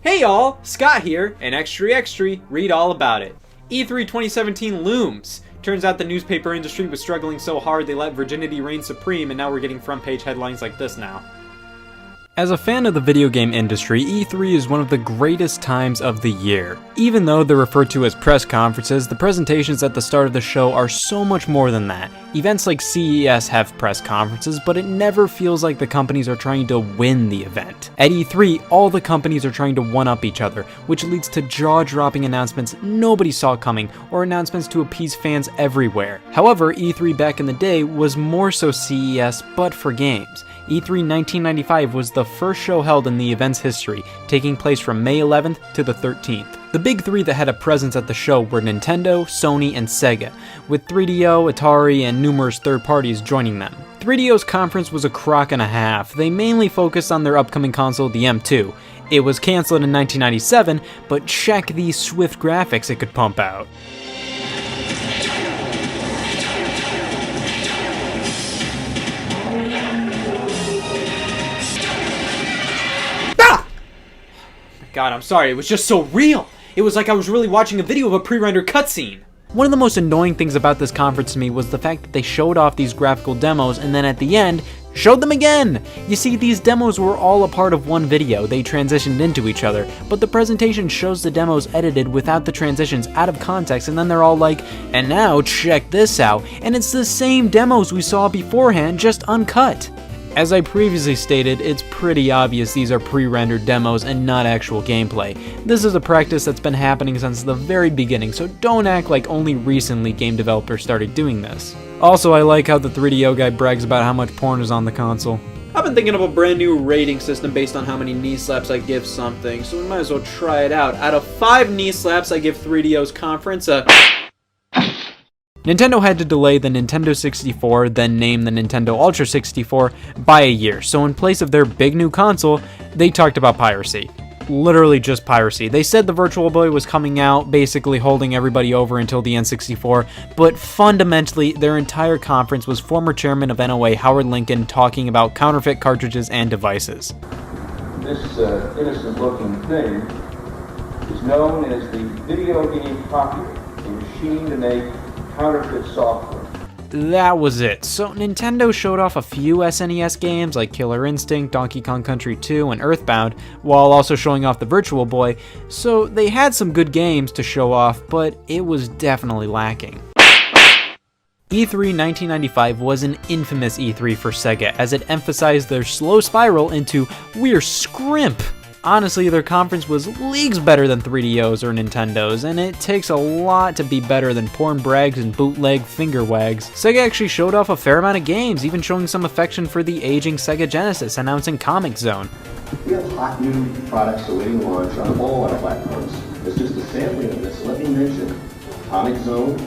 Hey y'all, Scott here, and extra, read all about it. E3 2017 looms. Turns out the newspaper industry was struggling so hard they let virginity reign supreme, and now we're getting front page headlines like this now. As a fan of the video game industry, E3 is one of the greatest times of the year. Even though they're referred to as press conferences, the presentations at the start of the show are so much more than that. Events like CES have press conferences, but it never feels like the companies are trying to win the event. At E3, all the companies are trying to one-up each other, which leads to jaw-dropping announcements nobody saw coming, or announcements to appease fans everywhere. However, E3 back in the day was more so CES, but for games. E3 1995 was the first show held in the event's history, taking place from May 11th to the 13th. The big three that had a presence at the show were Nintendo, Sony, and Sega, with 3DO, Atari, and numerous third parties joining them. 3DO's conference was a crock and a half. They mainly focused on their upcoming console, the M2. It was cancelled in 1997, but check these swift graphics it could pump out. God, I'm sorry, it was just so real! It was like I was really watching a video of a pre-rendered cutscene! One of the most annoying things about this conference to me was the fact that they showed off these graphical demos and then at the end, showed them again! You see, these demos were all a part of one video, they transitioned into each other, but the presentation shows the demos edited without the transitions out of context, and then they're all like, and now check this out, and it's the same demos we saw beforehand, just uncut. As I previously stated, it's pretty obvious these are pre-rendered demos and not actual gameplay. This is a practice that's been happening since the very beginning, so don't act like only recently game developers started doing this. Also, I like how the 3DO guy brags about how much porn is on the console. I've been thinking of a brand new rating system based on how many knee slaps I give something, so we might as well try it out. Out of 5 knee slaps, I give 3DO's conference a... Nintendo had to delay the Nintendo 64, then name the Nintendo Ultra 64, by a year, so in place of their big new console, they talked about piracy. Literally just piracy. They said the Virtual Boy was coming out, basically holding everybody over until the N64, but fundamentally, their entire conference was former chairman of NOA Howard Lincoln talking about counterfeit cartridges and devices. This innocent-looking thing is known as the video game copier, a machine to make counterfeit software. That was it. So Nintendo showed off a few SNES games like Killer Instinct, Donkey Kong Country 2, and Earthbound, while also showing off the Virtual Boy, so they had some good games to show off, but it was definitely lacking. E3 1995 was an infamous E3 for Sega, as it emphasized their slow spiral into "we're scrimp." Honestly, their conference was leagues better than 3DO's or Nintendo's, and it takes a lot to be better than porn brags and bootleg finger wags. Sega actually showed off a fair amount of games, even showing some affection for the aging Sega Genesis, announcing Comic Zone. We have hot new products awaiting launch on all our platforms. As just a sampling of this, let me mention Comic Zone.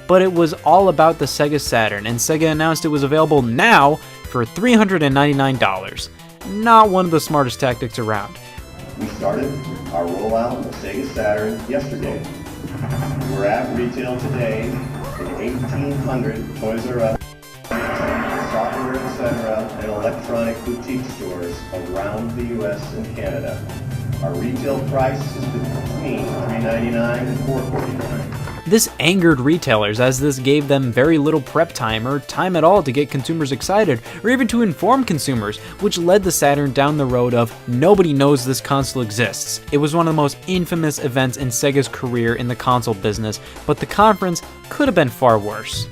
But it was all about the Sega Saturn, and Sega announced it was available now for $399. Not one of the smartest tactics around. We started our rollout of Sega Saturn yesterday. We're at retail today in 1,800 Toys R Us, software, etc., and electronic boutique stores around the U.S. and Canada. Our retail price is between $399 and $449. This angered retailers, as this gave them very little prep time or time at all to get consumers excited, or even to inform consumers, which led the Saturn down the road of nobody knows this console exists. It was one of the most infamous events in Sega's career in the console business, but the conference could have been far worse.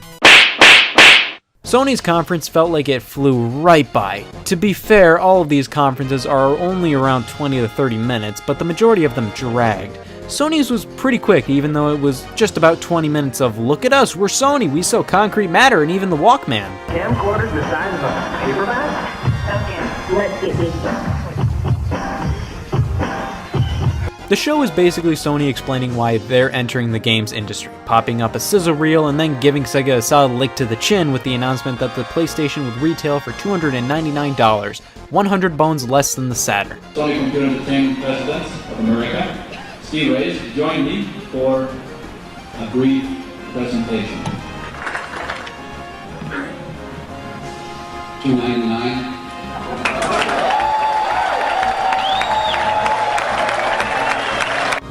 Sony's conference felt like it flew right by. To be fair, all of these conferences are only around 20 to 30 minutes, but the majority of them dragged. Sony's was pretty quick, even though it was just about 20 minutes of, look at us, we're Sony, we sell concrete matter and even the Walkman. Camcorders the size of a paperback? Okay, let's get this done. The show is basically Sony explaining why they're entering the games industry, popping up a sizzle reel and then giving Sega a solid lick to the chin with the announcement that the PlayStation would retail for $299, 100 bones less than the Saturn. Sony Computer Entertainment President of America, Steve Reyes, join me for a brief presentation. $299.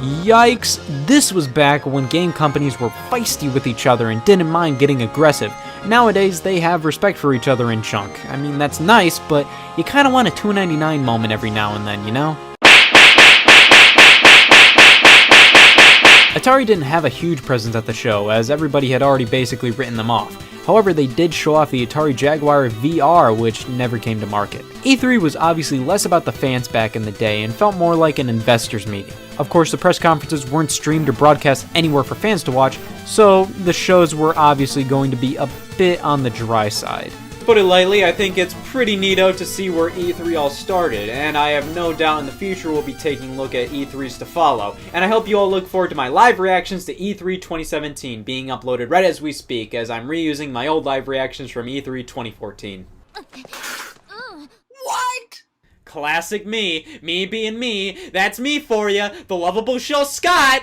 Yikes, this was back when game companies were feisty with each other and didn't mind getting aggressive. Nowadays, they have respect for each other in chunk. I mean, that's nice, but you kinda want a $2.99 moment every now and then, you know? Atari didn't have a huge presence at the show, as everybody had already basically written them off. However, they did show off the Atari Jaguar VR, which never came to market. E3 was obviously less about the fans back in the day and felt more like an investors meeting. Of course, the press conferences weren't streamed or broadcast anywhere for fans to watch, so the shows were obviously going to be a bit on the dry side. To put it lightly, I think it's pretty neato to see where E3 all started, and I have no doubt in the future we'll be taking a look at E3s to follow. And I hope you all look forward to my live reactions to E3 2017 being uploaded right as we speak, as I'm reusing my old live reactions from E3 2014. What? Classic me being me, that's me for ya, the lovable Shill Scott!